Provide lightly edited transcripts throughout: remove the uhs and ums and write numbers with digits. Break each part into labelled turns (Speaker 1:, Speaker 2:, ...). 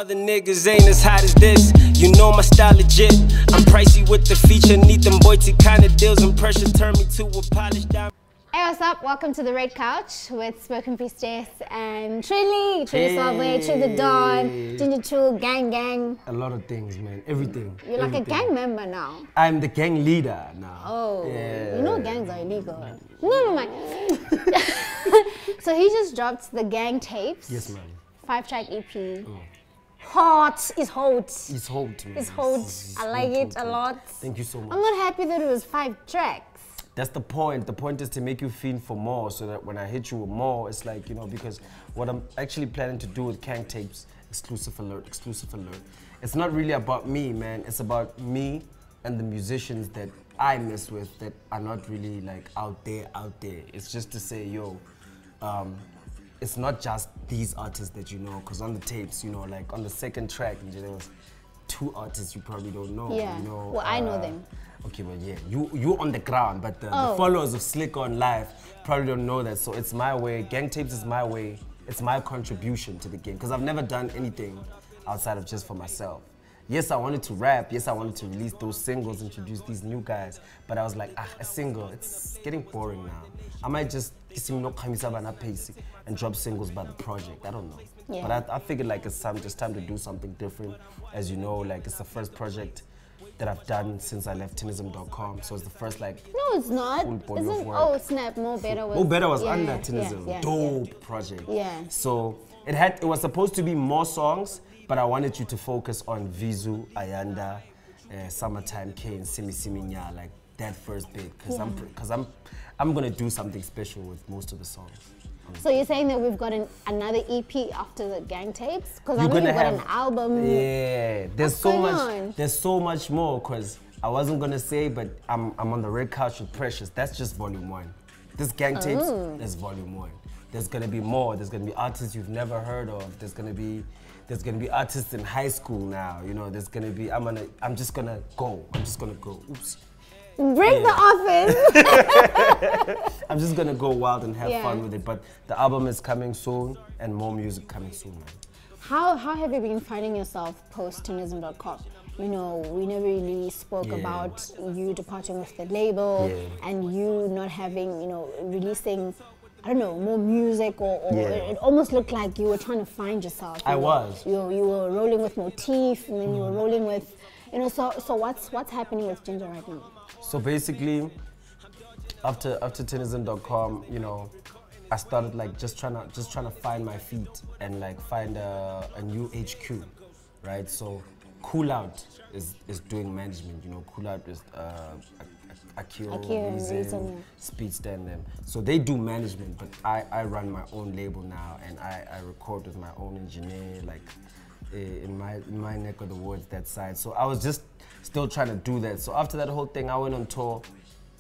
Speaker 1: other niggas ain't as hot as this. You know my style legit. I'm pricey with the feature. Need them boity kind of deals and pressure turn me to a polished diamond.
Speaker 2: Hey, what's up? Welcome to the Red Couch with Spokenpriestess and Trill Gang, Trill the Dawn, Ginger Trill, Gang.
Speaker 3: A lot of things, man. Everything.
Speaker 2: You're like a gang member now.
Speaker 3: I'm the gang leader now.
Speaker 2: Oh,
Speaker 3: yeah.
Speaker 2: You know gangs are illegal. Never mind. So he just dropped the Gang Tapes.
Speaker 3: Yes, man.
Speaker 2: 5-track EP. Hot. It's hot.
Speaker 3: It's hot, man.
Speaker 2: It's hot. I like it a lot.
Speaker 3: Thank you so much.
Speaker 2: I'm not happy that it was 5 tracks.
Speaker 3: That's the point. The point is to make you feel for more, so that when I hit you with more, it's like, you know, because what I'm actually planning to do with Gang Tapes, exclusive alert. It's not really about me, man. It's about me and the musicians that I mess with that are not really like out there. It's just to say, yo, it's not just these artists that you know, because on the tapes, you know, like on the second track, there was 2 artists you probably don't know.
Speaker 2: Yeah,
Speaker 3: you know,
Speaker 2: well, I know them.
Speaker 3: Okay, well, yeah, you on the ground, but the followers of Slick on Live probably don't know that. So it's my way. Gang Tapes is my way. It's my contribution to the game, because I've never done anything outside of just for myself. Yes, I wanted to rap. Yes, I wanted to release those singles, introduce these new guys. But I was like, a single, it's getting boring now. I might just and drop singles by the project. I don't know.
Speaker 2: Yeah.
Speaker 3: But I figured like it's just time to do something different. As you know, like it's the first project that I've done since I left Tinism.com. So it's the first like
Speaker 2: no, it's not.
Speaker 3: full body of work.
Speaker 2: Oh snap! More Better was
Speaker 3: under Tinism. Dope project.
Speaker 2: Yeah.
Speaker 3: So it was supposed to be more songs, but I wanted you to focus on Vizu, Ayanda, Summertime Kane, Simi Nya, like that first bit, because I'm gonna do something special with most of the songs.
Speaker 2: So you're saying that we've got another EP after the Gang Tapes? Because I know you've got an album.
Speaker 3: Yeah, there's so much more, because I wasn't gonna say, but I'm on the Red Couch with Precious. That's just volume 1. This Gang Tapes is volume 1. There's gonna be more. There's gonna be artists you've never heard of. There's gonna be artists in high school now. You know, there's gonna be. I'm just gonna go. Oops.
Speaker 2: Break the office.
Speaker 3: I'm just gonna go wild and have fun with it. But the album is coming soon, and more music coming soon, man.
Speaker 2: How have you been finding yourself post Tinism.com? You know, we never really spoke about you departing with the label and you not having, you know, releasing, I don't know, more music or it almost looked like you were trying to find yourself. You were rolling with Motif, and then you were rolling with, you know, so what's happening with Ginger right now?
Speaker 3: So basically, after Tinism.com, you know, I started like just trying to find my feet and like find a new HQ, right? So Cool Out is doing management, you know. Cool Out is Akio, Reason, Speedster and them. So they do management, but I run my own label now, and I record with my own engineer, like in my neck of the woods, that side. So I was just still trying to do that. So after that whole thing, I went on tour.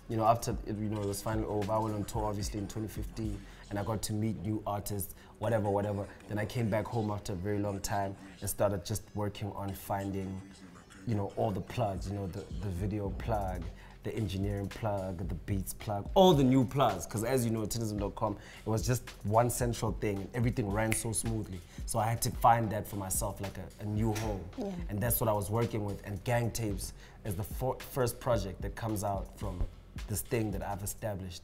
Speaker 3: You know, after it was finally over, I went on tour obviously in 2015, and I got to meet new artists, whatever. Then I came back home after a very long time and started just working on finding, you know, all the plugs, you know, the video plug, the engineering plug, the beats plug, all the new plugs. Because as you know, Tinism.com, it was just one central thing, and everything ran so smoothly. So I had to find that for myself, like a new home. Yeah. And that's what I was working with. And Gang Tapes is the first project that comes out from this thing that I've established,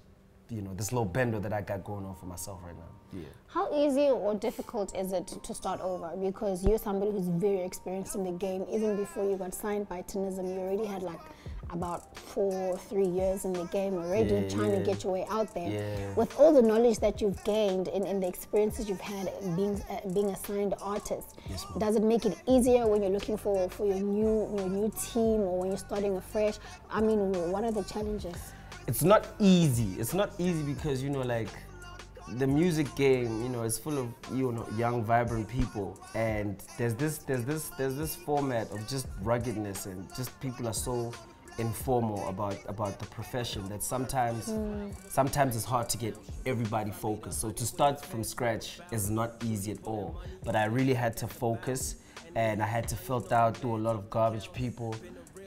Speaker 3: you know, this little bender that I got going on for myself right now. Yeah.
Speaker 2: How easy or difficult is it to start over? Because you're somebody who's very experienced in the game. Even before you got signed by Tinism, you already had like about 3 years in the game already, trying to get your way out there. Yeah. With all the knowledge that you've gained and the experiences you've had being a signed artist, does it make it easier when you're looking for your new team, or when you're starting afresh? I mean, what are the challenges?
Speaker 3: It's not easy. It's not easy because, you know, like, the music game, you know, is full of, you know, young, vibrant people, and there's this format of just ruggedness, and just people are so informal about the profession that sometimes it's hard to get everybody focused. So to start from scratch is not easy at all. But I really had to focus, and I had to filter out through a lot of garbage people,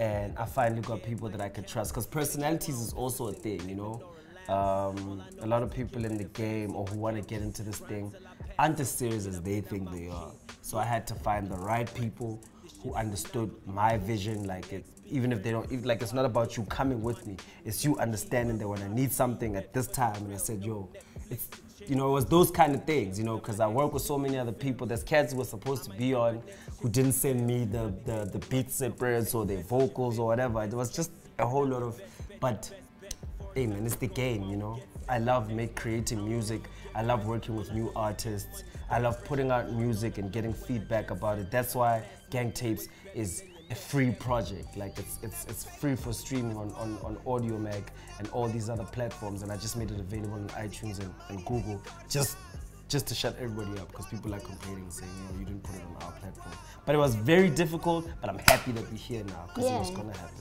Speaker 3: and I finally got people that I could trust, because personalities is also a thing, you know. A lot of people in the game, or who want to get into this thing, aren't as serious as they think they are. So I had to find the right people who understood my vision, like even if they don't, like it's not about you coming with me, it's you understanding that when I need something at this time, and I said, yo, it's, you know, it was those kind of things, you know, because I work with so many other people. There's cats who were supposed to be on who didn't send me the beat separate or their vocals or whatever. It was just a whole lot of, but hey man, it's the game, you know. I love creating music. I love working with new artists. I love putting out music and getting feedback about it. That's why Gang Tapes is a free project. Like it's free for streaming on Audio Mag and all these other platforms, and I just made it available on iTunes and Google just to shut everybody up, because people are complaining and saying, you know, you didn't put it on our platform. But it was very difficult, but I'm happy that we're here now, because it was gonna happen.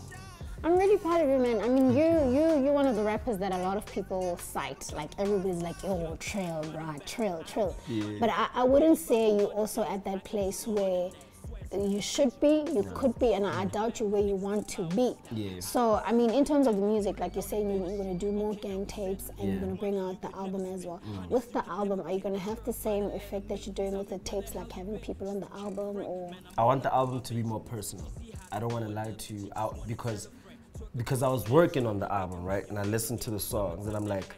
Speaker 2: I'm really proud of you, man. I mean, you're one of the rappers that a lot of people cite. Like, everybody's like, oh, Trill, bruh, Trill.
Speaker 3: Yeah.
Speaker 2: But I wouldn't say you're also at that place where you should be, you could be, and I doubt you where you want to be.
Speaker 3: Yeah.
Speaker 2: So, I mean, in terms of the music, like you're saying, you're going to do more Gang Tapes, and you're going to bring out the album as well. With the album, are you going to have the same effect that you're doing with the tapes, like having people on the album, or? I
Speaker 3: want the album to be more personal. I don't want to lie to you, because I was working on the album, right? And I listened to the songs, and I'm like,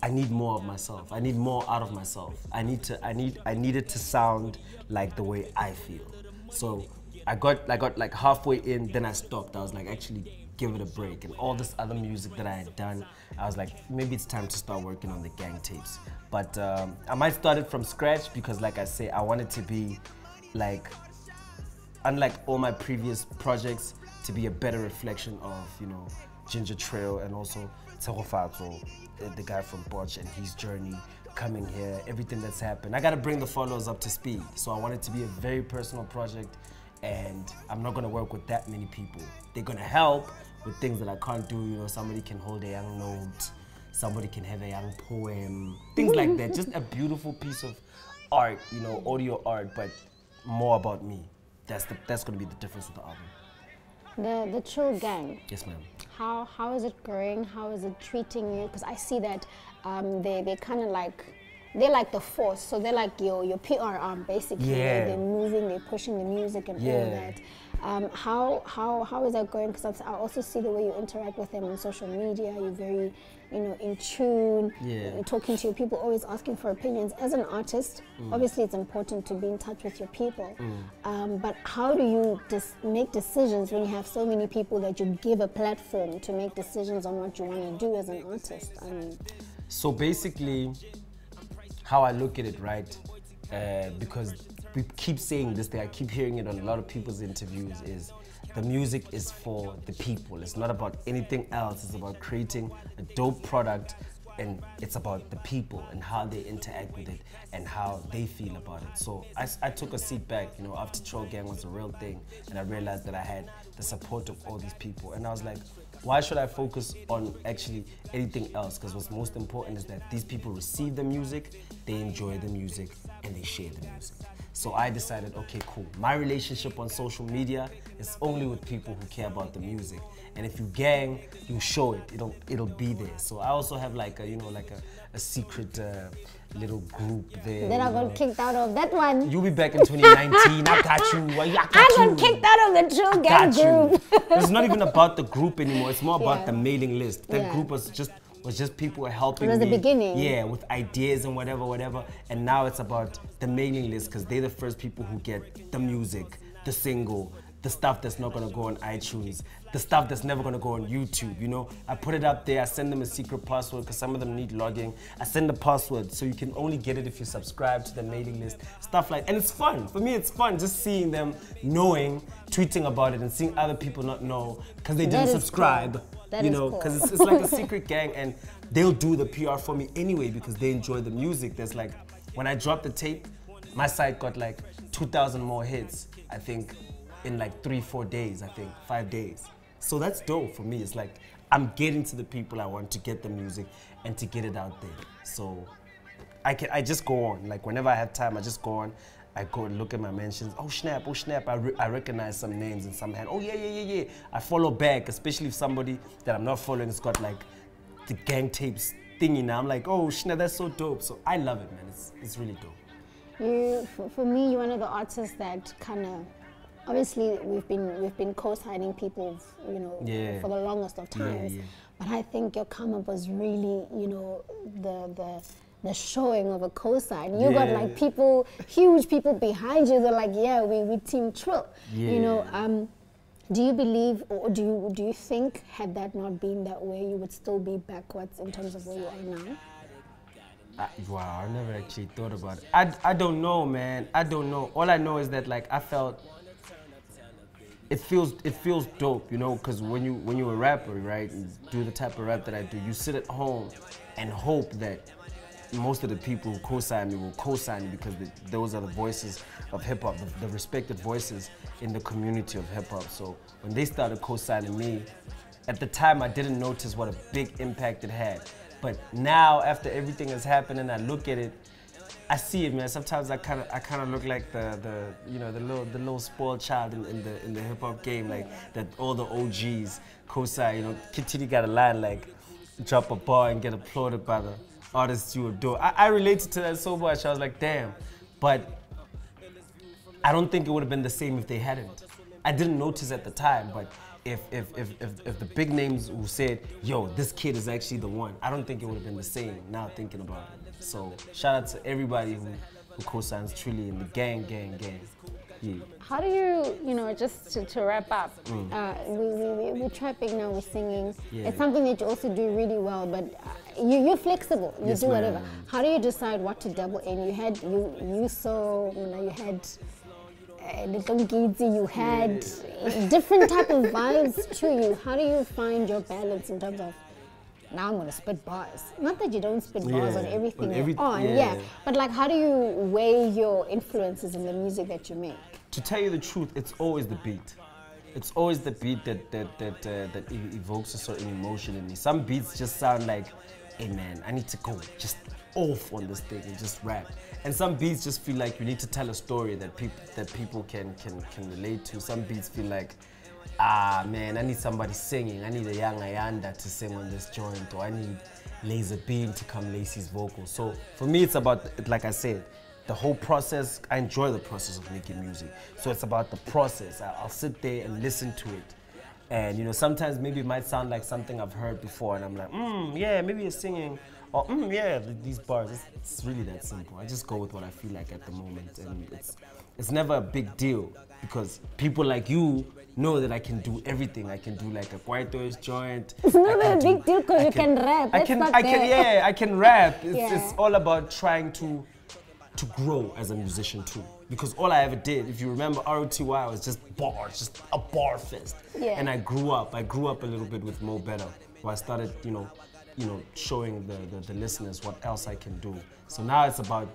Speaker 3: I need more of myself. I need more out of myself. I need it to sound like the way I feel. So I got like halfway in, then I stopped. I was like, actually give it a break. And all this other music that I had done, I was like, maybe it's time to start working on the Gang Tapes. But I might start it from scratch, because like I say, I want it to be like, unlike all my previous projects, to be a better reflection of, you know, Ginger Trill, and also the guy from Botch and his journey coming here, everything that's happened. I gotta bring the followers up to speed. So I want it to be a very personal project, and I'm not gonna work with that many people. They're gonna help with things that I can't do. You know, somebody can hold a young note, somebody can have a young poem, things like that. Just a beautiful piece of art, you know, audio art, but more about me. That's gonna be the difference with the album.
Speaker 2: The Trill Gang.
Speaker 3: Yes, ma'am.
Speaker 2: How is it growing? How is it treating you? Because I see that they kind of like, they're like the force. So they're like your PR arm, basically.
Speaker 3: Yeah.
Speaker 2: They're moving, they're pushing the music and all that. How is that going? Because I also see the way you interact with them on social media. You're very, you know, in tune.
Speaker 3: Yeah.
Speaker 2: You're talking to your people, always asking for opinions. As an artist, obviously it's important to be in touch with your people. But how do you make decisions when you have so many people that you give a platform to make decisions on what you want to do as an artist? I mean,
Speaker 3: so basically, how I look at it, right? Because we keep saying this thing, I keep hearing it on a lot of people's interviews, is the music is for the people. It's not about anything else. It's about creating a dope product, and it's about the people and how they interact with it and how they feel about it. So I took a seat back, you know, after Trill Gang was a real thing, and I realized that I had the support of all these people. And I was like, why should I focus on actually anything else? Because what's most important is that these people receive the music, they enjoy the music, and they share the music. So I decided, okay, cool. My relationship on social media is only with people who care about the music. And if you gang, you show it. It'll be there. So I also have like a, you know, like a secret little group there.
Speaker 2: Then I got kicked out of that one.
Speaker 3: You'll be back in 2019. I got you. I
Speaker 2: got kicked out of the Trill Gang group.
Speaker 3: It's not even about the group anymore. It's more about the mailing list. That group was just people helping me.
Speaker 2: It was the beginning.
Speaker 3: Yeah, with ideas and whatever. And now it's about the mailing list, because they're the first people who get the music, the single, the stuff that's not gonna go on iTunes, the stuff that's never gonna go on YouTube, you know? I put it up there, I send them a secret password, because some of them need logging. I send the password, so you can only get it if you subscribe to the mailing list, stuff like, and it's fun. For me, it's fun just seeing them knowing, tweeting about it, and seeing other people not know, because they didn't subscribe.
Speaker 2: Cool.
Speaker 3: You know, because it's like a secret gang, and they'll do the PR for me anyway because they enjoy the music. There's like, when I dropped the tape, my site got like 2,000 more hits, I think, in like 3-4 days, I think, 5 days. So that's dope for me. It's like, I'm getting to the people I want to get the music and to get it out there. So I just go on. Like, whenever I have time, I just go on. I go and look at my mentions. Oh snap, I recognize some names in some hand. Oh yeah. I follow back, especially if somebody that I'm not following has got like the Gang Tapes thingy now. I'm like, oh snap, that's so dope. So I love it, man. It's really dope.
Speaker 2: For me, you're one of the artists that kind of, obviously we've been co-signing people, you know, for the longest of times. But I think your come up was really, you know, the showing of a co-sign. You got like people, huge people behind you. They're like, yeah, we team Trill. You know, do you believe, or do you think, had that not been that way, you would still be backwards in terms of where you are now?
Speaker 3: Wow, I never actually thought about it. I don't know, man. I don't know. All I know is that like I felt it feels dope, you know, because when you're a rapper, right, and do the type of rap that I do, you sit at home and hope that most of the people who co-sign me will co-sign me because those are the voices of hip-hop, the respected voices in the community of hip-hop. So when they started co-signing me, at the time I didn't notice what a big impact it had. But now, after everything has happened and I look at it, I see it, man. Sometimes I kind of look like the little spoiled child in the hip hop game, like that all the OGs co-sign. You know, Kitty got a line like, drop a bar and get applauded by the artists you adore. I related to that so much. I was like, damn. But I don't think it would have been the same if they hadn't. I didn't notice at the time, but if the big names who said, yo, this kid is actually the one, I don't think it would have been the same now thinking about it. So shout out to everybody who co-signs Trilly in the gang. Yeah.
Speaker 2: How do you know, just to wrap up, we're trapping now, we're singing.
Speaker 3: Yeah.
Speaker 2: It's something that you also do really well, but you're flexible, you do whatever. How do you decide what to double in? You had Little Gidzi, you had different type of vibes to you. How do you find your balance in terms of, now I'm going to spit bars? Not that you don't spit bars on everything you're on, but like how do you weigh your influences in the music that you make?
Speaker 3: To tell you the truth, it's always the beat. It's always the beat that evokes a certain emotion in me. Some beats just sound like, hey man, I need to go just off on this thing and just rap. And some beats just feel like you need to tell a story that people can relate to. Some beats feel like, ah man, I need somebody singing. I need a young Ayanda to sing on this joint, or I need Laser Beam to come lace his vocals. So for me, it's about, like I said, the whole process. I enjoy the process of making music. So it's about the process. I'll sit there and listen to it. And you know, sometimes maybe it might sound like something I've heard before, and I'm like, yeah, maybe you're singing. Or, yeah, these bars, it's really that simple. I just go with what I feel like at the moment, and it's never a big deal because people like you know that I can do everything. I can do like a Kwaito's joint.
Speaker 2: It's never a big deal because you can rap.
Speaker 3: I can rap. It's all about trying to grow as a musician too. Because all I ever did, if you remember ROTY, was just bars, just a bar fest. Yeah. And I grew up a little bit with Mo Better, where I started, you know, showing the listeners what else I can do. So now it's about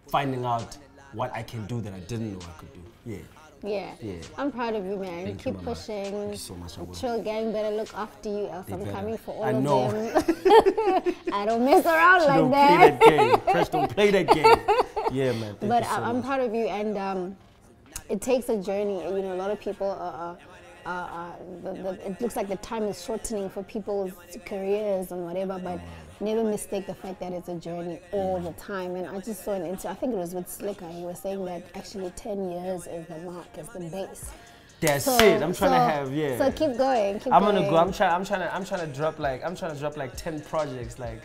Speaker 3: finding out what I can do that I didn't know I could do.
Speaker 2: Yeah. I'm proud of you, man. Keep pushing.
Speaker 3: Thank you so much. I will.
Speaker 2: Trill Gang better look after you, else I'm coming for all
Speaker 3: of
Speaker 2: them. I don't mess around like
Speaker 3: don't
Speaker 2: that.
Speaker 3: Play that game. Fresh don't play that game. Yeah, man.
Speaker 2: But I'm proud of you, and it takes a journey. You know, a lot of people it looks like the time is shortening for people's careers and whatever, but never mistake the fact that it's a journey all the time. And I just saw an interview, I think it was with Slicker, he was saying that actually 10 years is the mark, is the base.
Speaker 3: That's it. I'm trying to have,
Speaker 2: So keep going.
Speaker 3: I'm gonna go. I'm trying to drop like 10 projects like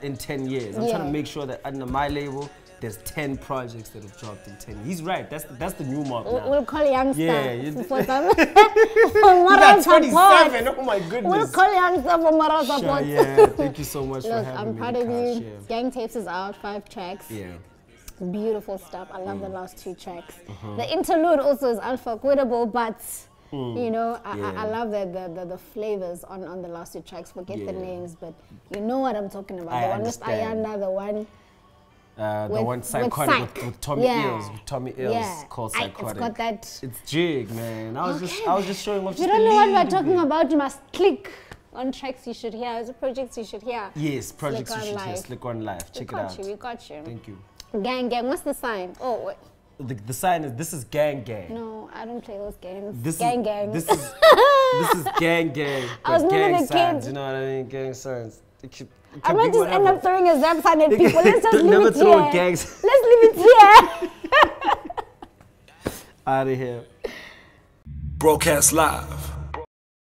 Speaker 3: in 10 years. I'm trying to make sure that under my label there's 10 projects that have dropped in 10 years. He's right. That's the new mark now.
Speaker 2: We'll call youngster.
Speaker 3: Yeah.
Speaker 2: For some.
Speaker 3: You got 27. Oh my goodness.
Speaker 2: We'll call youngster for moral support.
Speaker 3: Sure, yeah. Thank you so much for having me.
Speaker 2: I'm proud of you. Gang Tapes is out, 5 tracks.
Speaker 3: Yeah.
Speaker 2: Beautiful stuff. I love the last 2 tracks. The interlude also is unforgettable, but you know, I love the flavors on the last 2 tracks. Forget the names, but you know what I'm talking about. The one with Ayanda, the one.
Speaker 3: The one Psychotic with Tommy Eels. With Tommy Eels called Psychotic.
Speaker 2: It's got that.
Speaker 3: It's jig, man. I was just showing off.
Speaker 2: If you don't know what we're talking about, you must click on tracks you should hear. It's projects you should hear.
Speaker 3: Yes, projects you should hear. Slick on Live. Check it out.
Speaker 2: We got you.
Speaker 3: Thank you.
Speaker 2: Gang. What's the sign? Oh, wait.
Speaker 3: The sign is, this is Gang.
Speaker 2: No, I don't play those games.
Speaker 3: This
Speaker 2: Gang.
Speaker 3: This is Gang.
Speaker 2: I was never the
Speaker 3: signs,
Speaker 2: kid.
Speaker 3: you know what I mean? Gang signs.
Speaker 2: I might just end up throwing a zap sign at people. Let's just leave
Speaker 3: Never
Speaker 2: it
Speaker 3: throw
Speaker 2: here.
Speaker 3: gangs.
Speaker 2: Let's leave it here.
Speaker 3: Out of here.
Speaker 1: Broadcast live